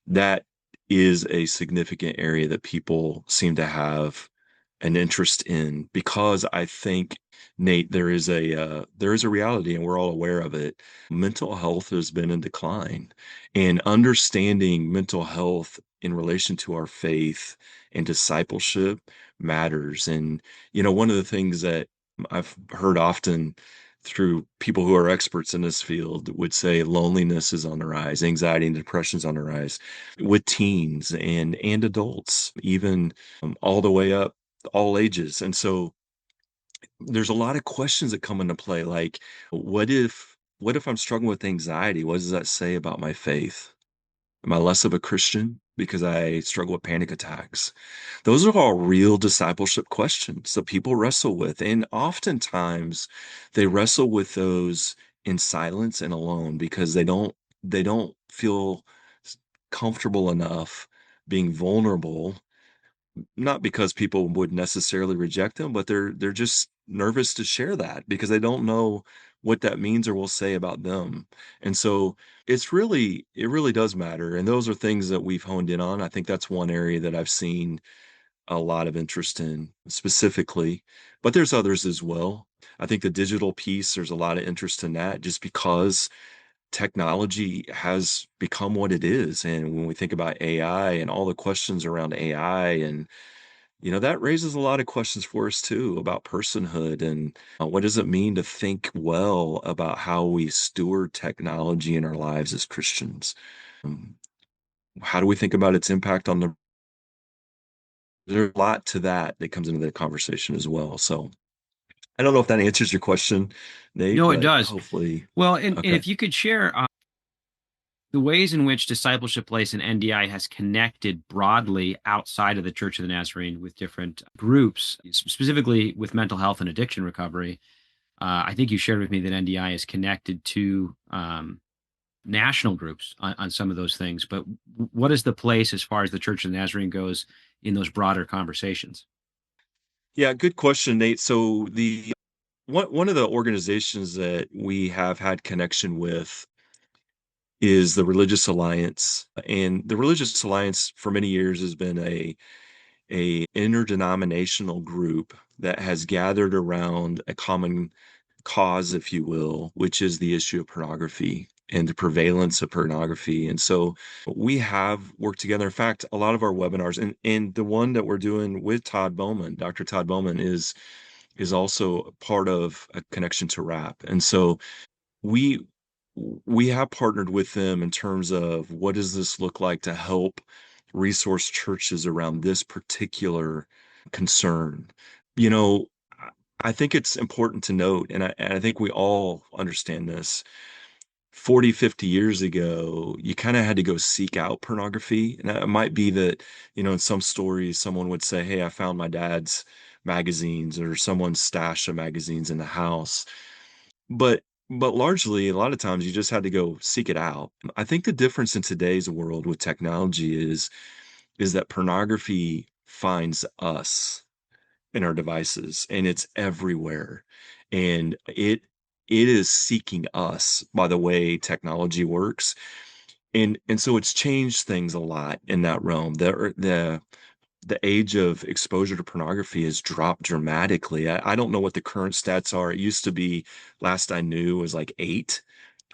that is a significant area that people seem to have an interest in because I think, Nate, there is a reality, and we're all aware of it. Mental health has been in decline, and understanding mental health in relation to our faith and discipleship matters. And one of the things that I've heard often through people who are experts in this field would say loneliness is on the rise, anxiety and depression is on the rise with teens and adults, even all the way up, all ages. And so there's a lot of questions that come into play, like what if I'm struggling with anxiety? What does that say about my faith? Am I less of a Christian because I struggle with panic attacks? Those are all real discipleship questions that people wrestle with. And oftentimes they wrestle with those in silence and alone because they don't feel comfortable enough being vulnerable, not because people would necessarily reject them, but they're just nervous to share that because they don't know what that means or will say about them. And so it really does matter. And those are things that we've honed in on. I think that's one area that I've seen a lot of interest in specifically, but there's others as well. I think the digital piece, there's a lot of interest in that just because technology has become what it is. And when we think about AI and all the questions around AI, and that raises a lot of questions for us too about personhood and what does it mean to think well about how we steward technology in our lives as Christians. Um, How do we think about its impact on the there's a lot to that that comes into the conversation as well. So I don't know if that answers your question, Nate, No, it but does. hopefully, Well, and okay. if you could share the ways in which Discipleship Place and NDI has connected broadly outside of the Church of the Nazarene with different groups, specifically with mental health and addiction recovery. I think you shared with me that NDI is connected to national groups on some of those things. But what is the place as far as the Church of the Nazarene goes in those broader conversations? Yeah, good question, Nate. So the one of the organizations that we have had connection with is the Religious Alliance. And the Religious Alliance for many years has been a interdenominational group that has gathered around a common cause, if you will, which is the issue of pornography and the prevalence of pornography. And so we have worked together. In fact, a lot of our webinars and the one that we're doing with Todd Bowman, Dr. Todd Bowman is also part of a connection to rap. And so we we have partnered with them in terms of what does this look like to help resource churches around this particular concern. You know, I think it's important to note, and I think we all understand this. 40, 50 years ago, you kind of had to go seek out pornography. And it might be that, in some stories, someone would say, hey, I found my dad's magazines or someone's stash of magazines in the house. But largely, a lot of times you just had to go seek it out. I think the difference in today's world with technology is that pornography finds us in our devices and it's everywhere. And it is seeking us by the way technology works. And so it's changed things a lot in that realm. The age of exposure to pornography has dropped dramatically. I don't know what the current stats are. It used to be, last I knew, was like 8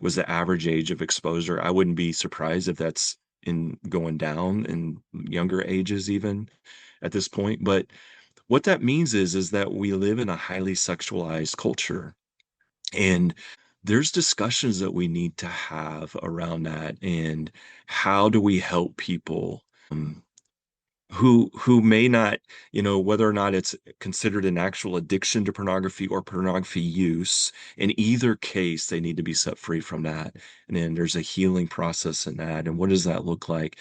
was the average age of exposure. I wouldn't be surprised if that's in going down in younger ages even at this point. But what that means is that we live in a highly sexualized culture. And there's discussions that we need to have around that. And how do we help people who may not, whether or not it's considered an actual addiction to pornography or pornography use, in either case, they need to be set free from that. And then there's a healing process in that. And what does that look like?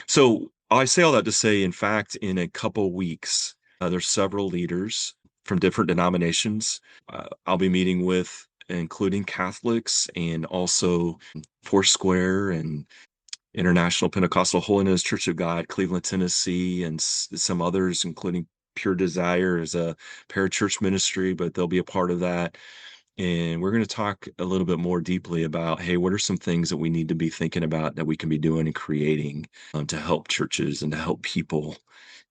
So I say all that to say, in fact, in a couple weeks, there's several leaders from different denominations. I'll be meeting with, including Catholics and also Foursquare and International Pentecostal Holiness Church of God, Cleveland, Tennessee, and some others, including Pure Desire as a parachurch ministry, but they'll be a part of that. And we're going to talk a little bit more deeply about, hey, what are some things that we need to be thinking about that we can be doing and creating to help churches and to help people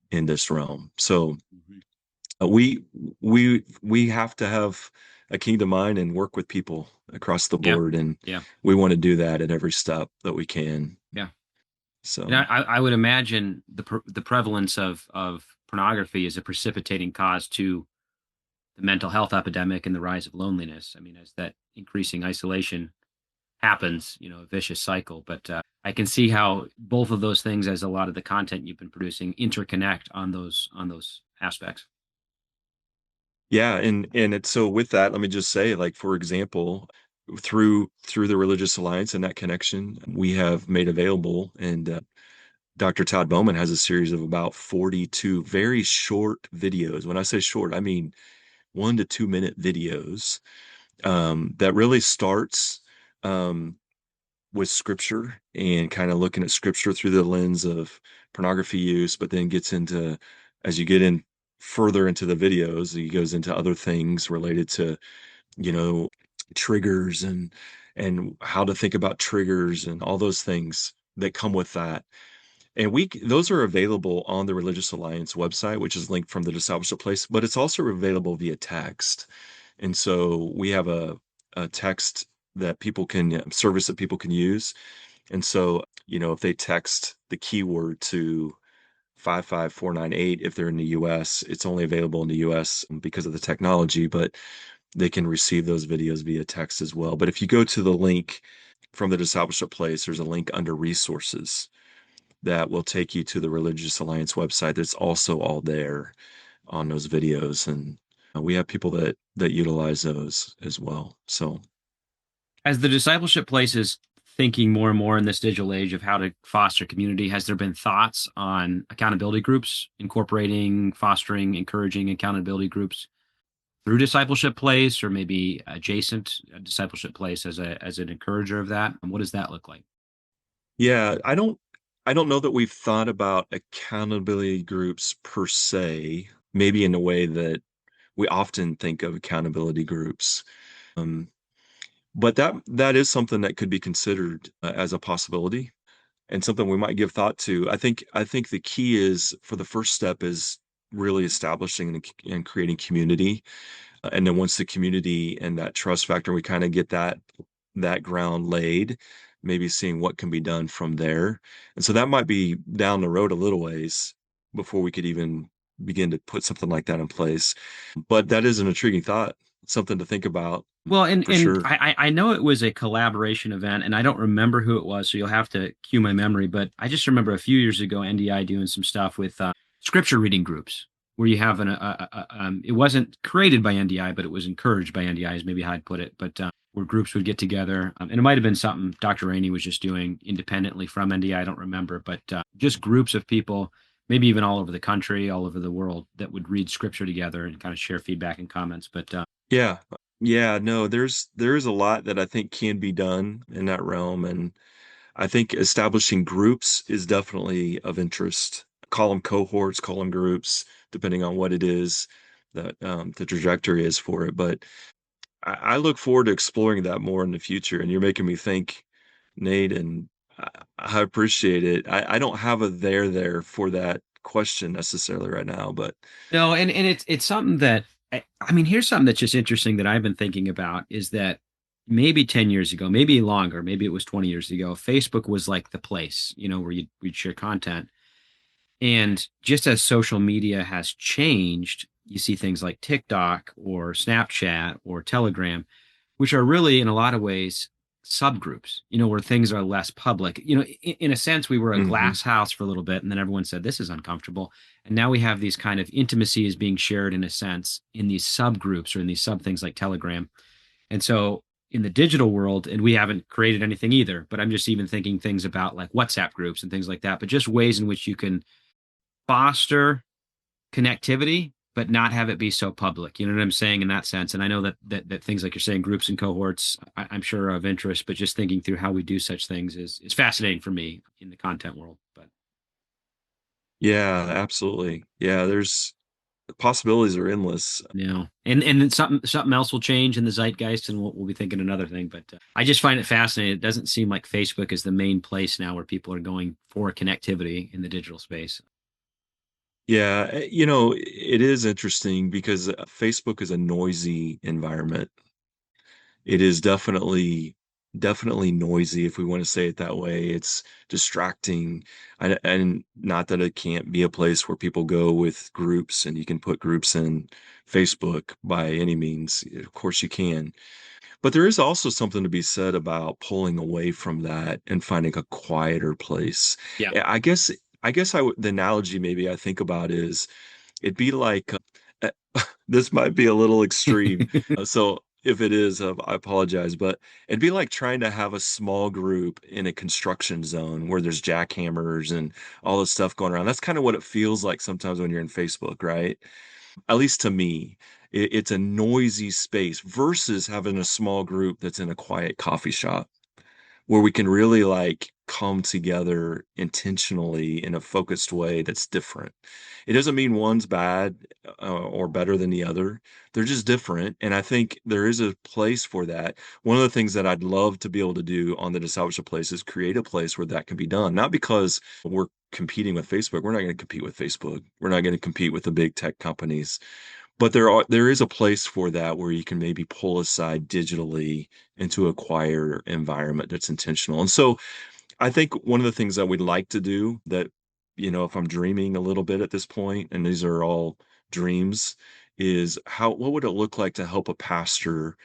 in this realm. So Mhm. we have to have a kingdom mind and work with people across the Yeah, board, and yeah, we want to do that at every step that we can. yeah. And So I would imagine the prevalence of pornography is a precipitating cause to the mental health epidemic and the rise of loneliness. I mean, as that increasing isolation happens, a vicious cycle. But I can see how both of those things, as a lot of the content you've been producing, interconnect on those aspects. yeah, and it's so with that, let me just say, like for example, through the Religious Alliance and that connection, we have made available, and Dr. Todd Bowman has a series of about 42 very short videos. When I say short, I mean 1 to 2 minute videos that really starts with scripture and kind of looking at scripture through the lens of pornography use, but then gets into, as you get in further into the videos, he goes into other things related to, you know, triggers and how to think about triggers and all those things that come with that. And those are available on the Religious Alliance website, which is linked from the Discipleship Place, but it's also available via text. And so we have a text that people can service that people can use. And so, if they text the keyword to 55498, if they're in the US, it's only available in the US because of the technology, but they can receive those videos via text as well. But if you go to the link from the Discipleship Place, there's a link under resources. that will take you to the Religious Alliance website. That's also all there on those videos, and we have people that utilize those as well. So As the discipleship place is thinking more and more in this digital age of how to foster community, has there been thoughts on accountability groups, incorporating, fostering, encouraging accountability groups through discipleship place, or maybe adjacent discipleship place as a as an encourager of that? And what does that look like? yeah, I don't know that we've thought about accountability groups per se, maybe in a way that we often think of accountability groups. Um, but that is something that could be considered as a possibility and something we might give thought to. I think the key is for the first step is really establishing and creating community. And then once the community and that trust factor, we kind of get that ground laid, maybe seeing what can be done from there. And so that might be down the road a little ways before we could even begin to put something like that in place. But that is an intriguing thought, something to think about Well, and for sure. I know it was a collaboration event, and I don't remember who it was, so you'll have to cue my memory. But I just remember a few years ago, NDI doing some stuff with scripture reading groups, where you have it wasn't created by NDI, but it was encouraged by NDI, is maybe how I'd put it. But where groups would get together, and it might have been something Dr. Rainey was just doing independently from NDI. I don't remember, but just groups of people, maybe even all over the country, all over the world, that would read scripture together and kind of share feedback and comments. But Yeah. Yeah, no, there's a lot that I think can be done in that realm, and I think establishing groups is definitely of interest. Call them cohorts, call them groups, depending on what it is that the trajectory is for it. But I look forward to exploring that more in the future. And you're making me think, Nate, and I appreciate it. I don't have a there for that question necessarily right now, but no, and it's something that I mean, here's something that's just interesting that I've been thinking about is that maybe 10 years ago, maybe longer, maybe it was 20 years ago, Facebook was like the place, where we'd share content. And just as social media has changed, you see things like TikTok or Snapchat or Telegram, which are really, in a lot of ways, subgroups, where things are less public. In a sense, we were a mhm. glass house for a little bit, and then everyone said, this is uncomfortable. And now we have these kind of intimacies being shared, in a sense, in these subgroups or in these sub things like Telegram. And so in the digital world, and we haven't created anything either, but I'm just even thinking things about like WhatsApp groups and things like that, but just ways in which you can foster connectivity, but not have it be so public. You know what I'm saying in that sense? And I know that things like you're saying, groups and cohorts, I'm sure are of interest, but just thinking through how we do such things is fascinating for me in the content world. But Yeah, absolutely. Yeah, there's the possibilities are endless. and then something else will change in the zeitgeist, and we'll be thinking another thing. But I just find it fascinating. It doesn't seem like Facebook is the main place now where people are going for connectivity in the digital space. Yeah, it is interesting because Facebook is a noisy environment. It is definitely noisy, if we want to say it that way. It's distracting, and not that it can't be a place where people go with groups, and you can put groups in Facebook by any means. Of course you can. But there is also something to be said about pulling away from that and finding a quieter place. Yeah. I guess the analogy maybe I think about is it'd be like this might be a little extreme. So if it is, I apologize, but it'd be like trying to have a small group in a construction zone where there's jackhammers and all this stuff going around. That's kind of what it feels like sometimes when you're in Facebook, right? At least to me, it's a noisy space versus having a small group that's in a quiet coffee shop where we can really like come together intentionally in a focused way that's different. It doesn't mean one's bad or better than the other. They're just different. And I think there is a place for that. One of the things that I'd love to be able to do on the Discipleship Place is create a place where that can be done. Not because we're competing with Facebook. We're not going to compete with Facebook. We're not going to compete with the big tech companies. But there is a place for that where you can maybe pull aside digitally into a quieter environment that's intentional. And so I think one of the things that we'd like to do that, if I'm dreaming a little bit at this point, and these are all dreams, is what would it look like to help a pastor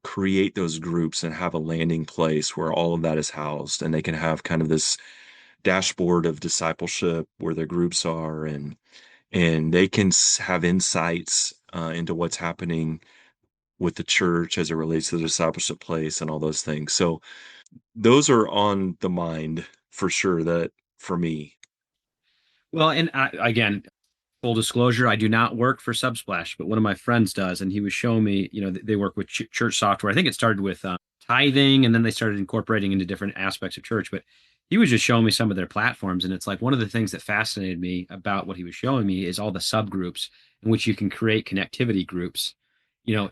create those groups and have a landing place where all of that is housed and they can have kind of this dashboard of discipleship where their groups are, and they can have insights into what's happening with the church as it relates to the discipleship place and all those things. So those are on the mind for sure, that for me. Well, and again, full disclosure, I do not work for Subsplash, but one of my friends does, and he was showing me, they work with church software. I think it started with tithing, and then they started incorporating into different aspects of church. But he was just showing me some of their platforms, and it's like one of the things that fascinated me about what he was showing me is all the subgroups in which you can create connectivity groups,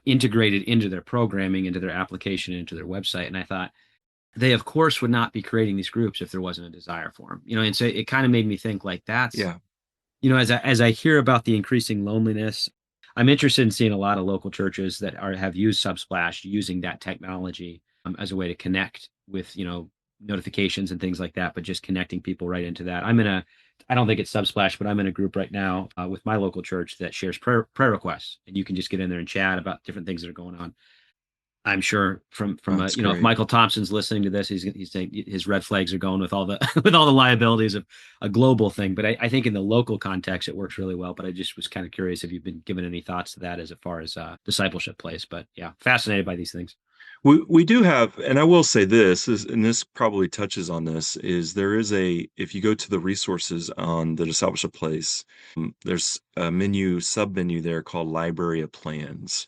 integrated into their programming, into their application, into their website. And I thought they, of course, would not be creating these groups if there wasn't a desire for them, and so it kind of made me think like that's Yeah. as I hear about the increasing loneliness, I'm interested in seeing a lot of local churches that have used Subsplash, using that technology as a way to connect with, notifications and things like that, but just connecting people right into that. I don't think it's Subsplash, but I'm in a group right now with my local church that shares prayer requests, and you can just get in there and chat about different things that are going on. I'm sure That's if great. Michael Thompson's listening to this, he's saying his red flags are going with all the with all the liabilities of a global thing. But I think in the local context, it works really well. But I just was kind of curious if you've been given any thoughts to that as far as Discipleship Place. But yeah, fascinated by these things. We do have, and I will say this is, and this probably touches on this, is there is if you go to the resources on the Discipleship Place, there's a sub menu there called Library of Plans.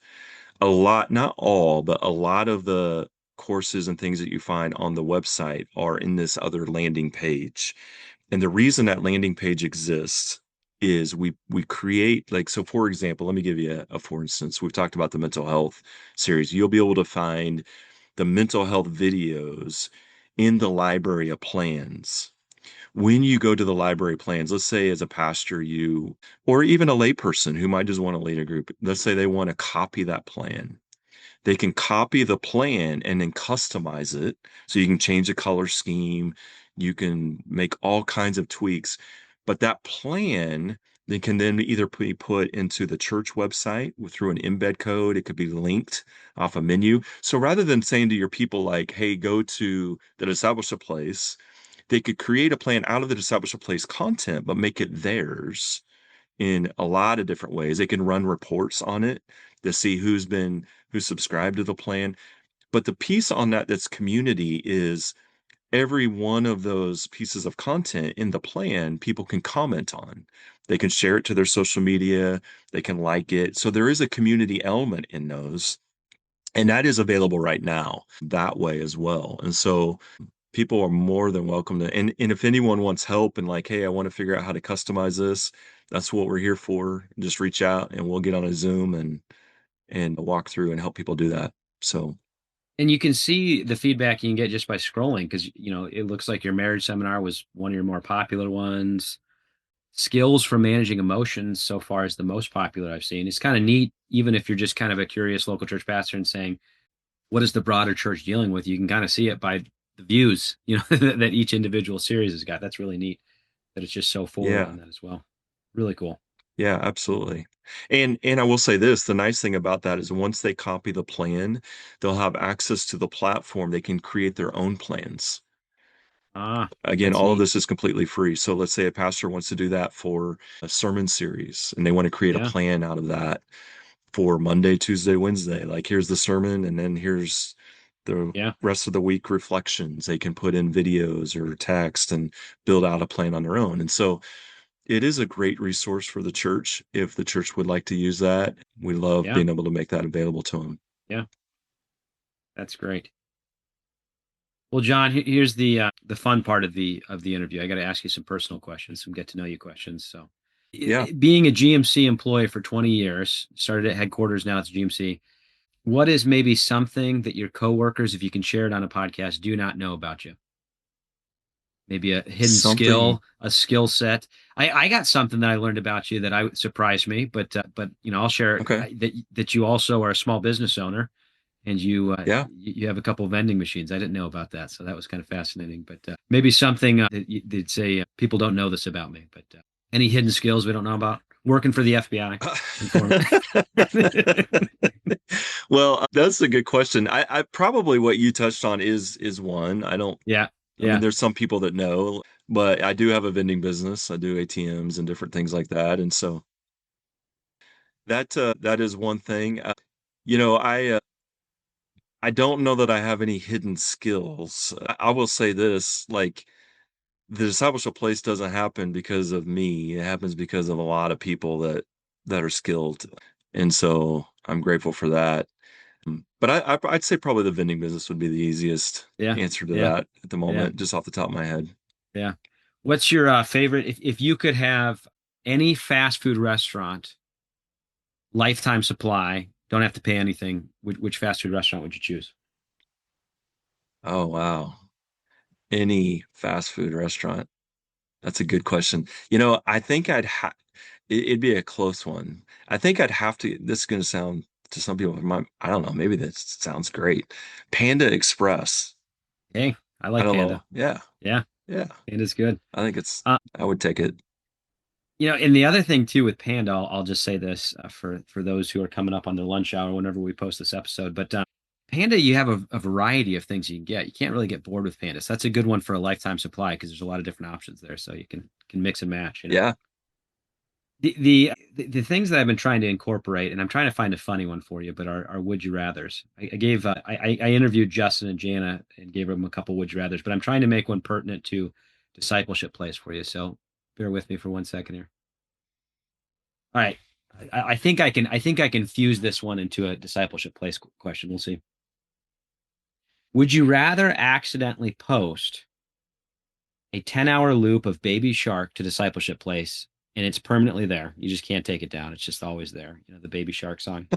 A lot, not all, but a lot of the courses and things that you find on the website are in this other landing page. And the reason that landing page exists is we create, like, so for example, let me give you a for instance. We've talked about the mental health series. You'll be able to find the mental health videos in the library of plans. When you go to the library plans, let's say as a pastor, or even a layperson who might just want to lead a group, let's say they want to copy that plan. They can copy the plan and then customize it. So you can change the color scheme, you can make all kinds of tweaks. But that plan then can then either be put into the church website through an embed code. It could be linked off a menu. So rather than saying to your people like, hey, go to the Discipleship Place, they could create a plan out of the Discipleship Place content, but make it theirs in a lot of different ways. They can run reports on it to see who's subscribed to the plan. But the piece on that's community is every one of those pieces of content in the plan, people can comment on. They can share it to their social media, they can like it. So there is a community element in those. And that is available right now that way as well. And so people are more than welcome to, and if anyone wants help and like, hey, I want to figure out how to customize this, that's what we're here for. Just reach out and we'll get on a Zoom and walk through and help people do that. So And you can see the feedback you can get just by scrolling, because it looks like your marriage seminar was one of your more popular ones. Skills for managing emotions so far is the most popular I've seen. It's kind of neat, even if you're just kind of a curious local church pastor and saying, what is the broader church dealing with? You can kind of see it by the views, that each individual series has got. That's really neat that it's just so forward yeah, on that as well. Really cool. yeah, absolutely. And I will say this, the nice thing about that is once they copy the plan, they'll have access to the platform. They can create their own plans. Ah, Again, that's all of neat. this is completely free. So let's say a pastor wants to do that for a sermon series and they want to create a Yeah, plan out of that for Monday, Tuesday, Wednesday. Like here's the sermon, and then here's the yeah, rest of the week reflections. They can put in videos or text and build out a plan on their own. And so it is a great resource for the church if the church would like to use that. We love yeah, being able to make that available to them. yeah. That's great. Well, John, here's the fun part of the interview. I got to ask you some personal questions, some get to know you questions. So, Yeah. being a GMC employee for 20 years, started at headquarters, now it's GMC. What is maybe something that your coworkers, if you can share it on a podcast, do not know about you? Maybe a hidden Something. skill, a skill set. I got something that I learned about you that I surprised me, but I'll share it. Okay. That you also are a small business owner, and Yeah. you have a couple of vending machines. I didn't know about that, so that was kind of fascinating. But maybe something they'd say people don't know this about me. But any hidden skills we don't know about? Working for the FBI. Inform. Well, that's a good question. I probably what you touched on is one. I don't, Yeah, I mean, yeah, there's some people that know. But I do have a vending business. I do ATMs and different things like that. And so that is one thing. You know, I don't know that I have any hidden skills. I will say this, like the discipleship place doesn't happen because of me. It happens because of a lot of people that are skilled. And so I'm grateful for that. But I'd say probably the vending business would be the easiest Yeah, answer to yeah, that at the yeah, moment, just off the top of my head. yeah. What's your favorite? If you could have any fast food restaurant, lifetime supply, don't have to pay anything, which fast food restaurant would you choose? Oh, wow. Any fast food restaurant? That's a good question. I think it'd be a close one. I think I'd have to, this is going to sound to some people, I don't know, maybe that sounds great. Panda Express. Hey, I I like don't Panda. know. Yeah. Yeah, Yeah. Panda's good. I think I would take it. And the other thing too with Panda, I'll just say this for those who are coming up on their lunch hour whenever we post this episode. But Panda, you have a variety of things you can get. You can't really get bored with Panda. So that's a good one for a lifetime supply because there's a lot of different options there, so you can mix and match. Yeah. The things that I've been trying to incorporate, and I'm trying to find a funny one for you, but are would you rather's. I interviewed Justin and Jana and gave them a couple would you rather's, but I'm trying to make one pertinent to Discipleship Place for you. So bear with me for 1 second here. All right. I think I can fuse this one into a Discipleship Place question. We'll see. Would you rather accidentally post a 10-hour loop of Baby Shark to Discipleship Place and it's permanently there? You just can't take it down. It's just always there. The Baby Shark song.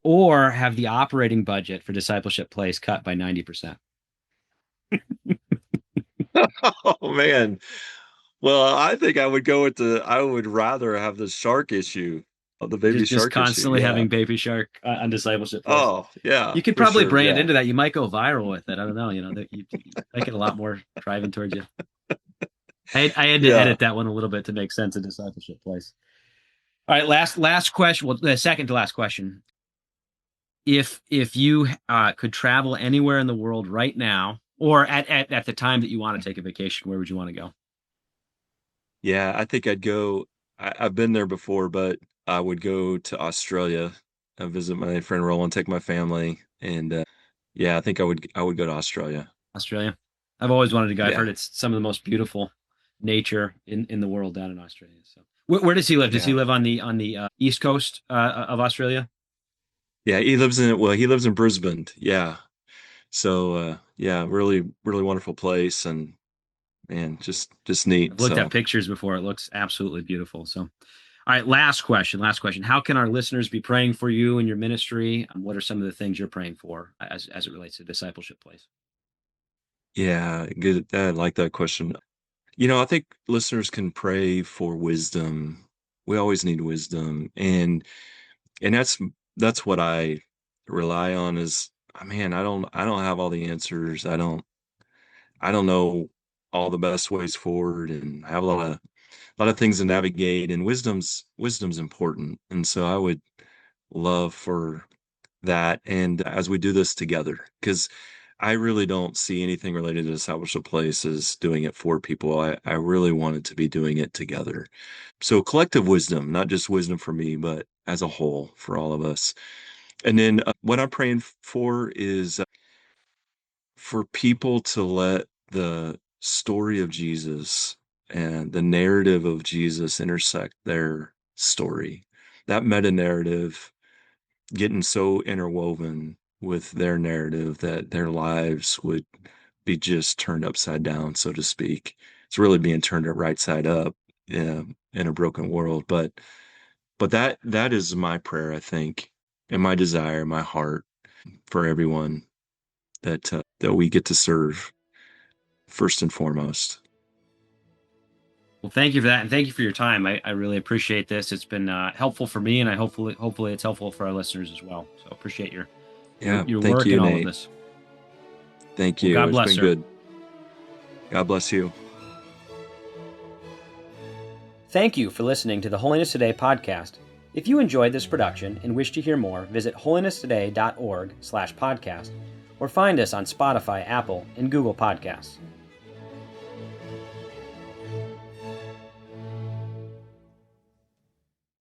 Or have the operating budget for Discipleship Place cut by 90%? Oh man. Well, I think I would rather have the shark issue, the baby Just shark issue. constantly Yeah. having Baby Shark on Discipleship Place. Oh, yeah, You could for probably sure. brand Yeah. into that. You might go viral with it. I don't know. That you might get a lot more driving towards you. I had to Yeah. edit that one a little bit to make sense of Discipleship Place. All right, last question. Well, the second to last question. If you could travel anywhere in the world right now, or at the time that you want to take a vacation, where would you want to go? Yeah, I think I'd go. I've been there before, but I would go to Australia, visit my friend Roland, take my family, and yeah, I think I would go to Australia. Australia. I've always wanted to go. I've heard Yeah. it's some of the most beautiful nature in the world down in Australia. So, where does he live? Does he Yeah. live on the east coast of Australia? Yeah, he lives in Brisbane. Yeah. So yeah, really really wonderful place and man, just neat. I've looked at So pictures before. It looks absolutely beautiful. So, all right, last question. Last question. How can our listeners be praying for you and your ministry? What are some of the things you're praying for as it relates to Discipleship Place? yeah, good. I like that question. I think listeners can pray for wisdom. We always need wisdom, and that's what I rely on is, man, I don't have all the answers. I don't know all the best ways forward, and I have a lot of things to navigate, and wisdom's important. And so I would love for that, and as we do this together, because I really don't see anything related to Discipleship Place as doing it for people. I really wanted to be doing it together. So collective wisdom, not just wisdom for me, but as a whole for all of us. And then what I'm praying for is for people to let the story of Jesus and the narrative of Jesus intersect their story. That meta narrative getting so interwoven with their narrative that their lives would be just turned upside down, so to speak. It's really being turned right side up in a broken world. But that is my prayer, I think, and my desire, my heart for everyone that we get to serve first and foremost. Well, thank you for that, and thank you for your time. I really appreciate this. It's been helpful for me, and I hopefully it's helpful for our listeners as well. So appreciate your your Yeah, your thank work you, and all of Nate. this. Thank Well, you. God It's bless, been sir. good. God bless you. Thank you for listening to the Holiness Today podcast. If you enjoyed this production and wish to hear more, visit holinesstoday.org/podcast or find us on Spotify, Apple, and Google Podcasts.